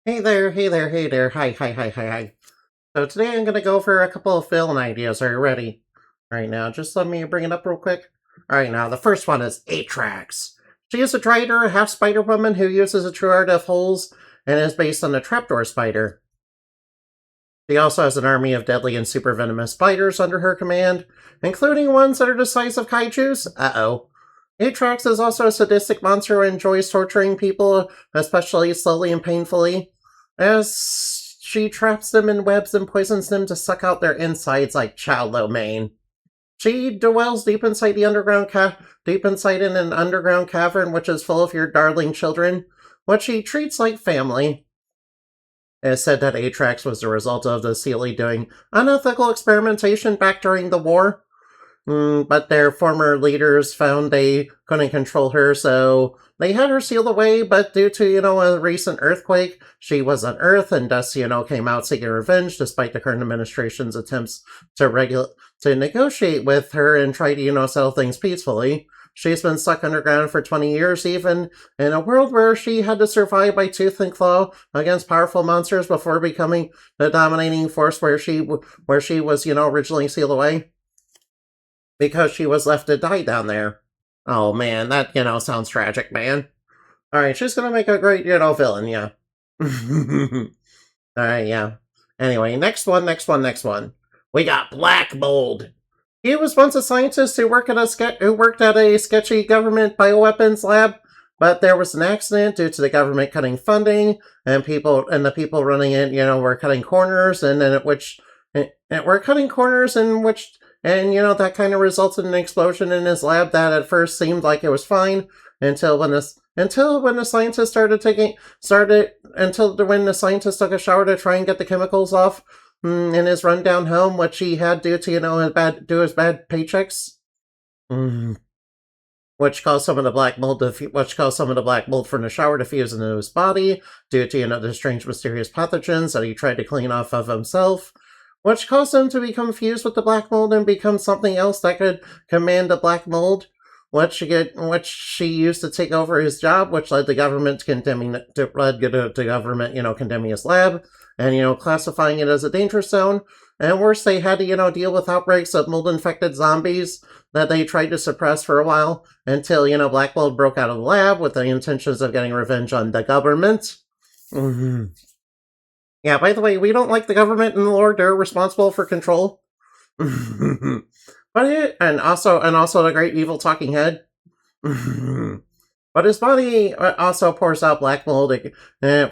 Hey there, hey there, hey there, hi, hi, hi, hi, hi. So today I'm gonna go over a couple of film ideas. Are you ready? Alright now, just let me bring it up real quick. Alright now, the first one is Atrax. She is a drider, half spider woman who uses a true art of holes and is based on the trapdoor spider. She also has an army of deadly and super venomous spiders under her command, including ones that are the size of kaijus. Uh-oh. Atrax is also a sadistic monster who enjoys torturing people, especially slowly and painfully, as she traps them in webs and poisons them to suck out their insides like chow lo mein. She dwells deep inside in an underground cavern which is full of your darling children, which she treats like family. It is said that Atrax was the result of the Sealy doing unethical experimentation back during the war, but their former leaders found they couldn't control her, so they had her sealed away, but due to, a recent earthquake, she was unearthed and thus, came out seeking revenge despite the current administration's attempts to negotiate with her and try to, settle things peacefully. She's been stuck underground for 20 years, even in a world where she had to survive by tooth and claw against powerful monsters before becoming the dominating force where she was, originally sealed away because she was left to die down there. Oh man, that, sounds tragic, man. Alright, she's gonna make a great, villain, yeah. Alright, yeah. Anyway, next one. We got Blackmyld. He was once a scientist who worked at a sketchy government bioweapons lab, but there was an accident due to the government cutting funding, and the people running it, were cutting corners, and then we're cutting corners in which that kind of resulted in an explosion in his lab that at first seemed like it was fine until when the scientist took a shower to try and get the chemicals off in his rundown home, which he had due to his bad paychecks. Which caused some of the black mold from the shower to fuse into his body due to the strange mysterious pathogens that he tried to clean off of himself, which caused him to become fused with the black mold and become something else that could command the black mold, which she used to take over his job, which led the government condemning his lab and classifying it as a danger zone. And worse, they had to deal with outbreaks of mold-infected zombies that they tried to suppress for a while until Blackmyld broke out of the lab with the intentions of getting revenge on the government. Yeah, by the way, we don't like the government and the Lord. They're responsible for control. And also the great evil talking head. But his body also pours out black mold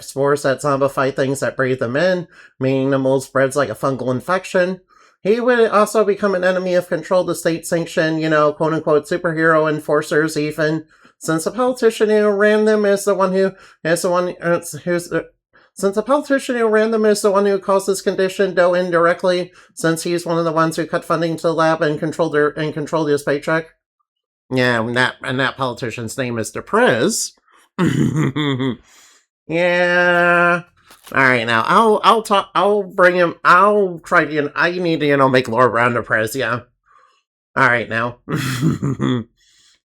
spores that zombify things that breathe them in, meaning the mold spreads like a fungal infection. He would also become an enemy of control the state-sanctioned, quote-unquote superhero enforcers, even since the politician who ran them is the one who caused this condition, though indirectly, since he's one of the ones who cut funding to the lab and controlled his paycheck. Yeah, and that politician's name is Deprez. Yeah. All right, now I'll bring him. I'll try to. I need to make Lord Round Deprez. Yeah. All right, now.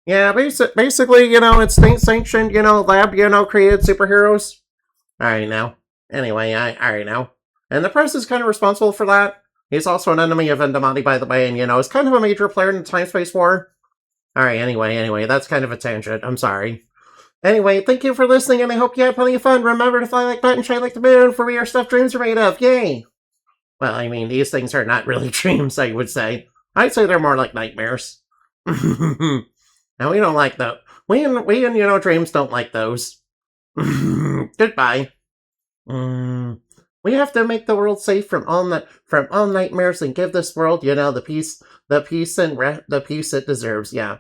Yeah, basically, it's state sanctioned. Lab. Created superheroes. All right, now. Anyway, all right now. And the press is kind of responsible for that. He's also an enemy of Indumati, by the way, and is kind of a major player in the time-space war. Alright, anyway, that's kind of a tangent. I'm sorry. Anyway, thank you for listening, and I hope you had plenty of fun. Remember to fly like that and shine like the moon for we are stuff dreams are made of. Yay! Well, I mean, these things are not really dreams, I would say. I'd say they're more like nightmares. Now, we don't like those. We and dreams don't like those. Goodbye. We have to make the world safe from all nightmares and give this world, the peace it deserves. Yeah.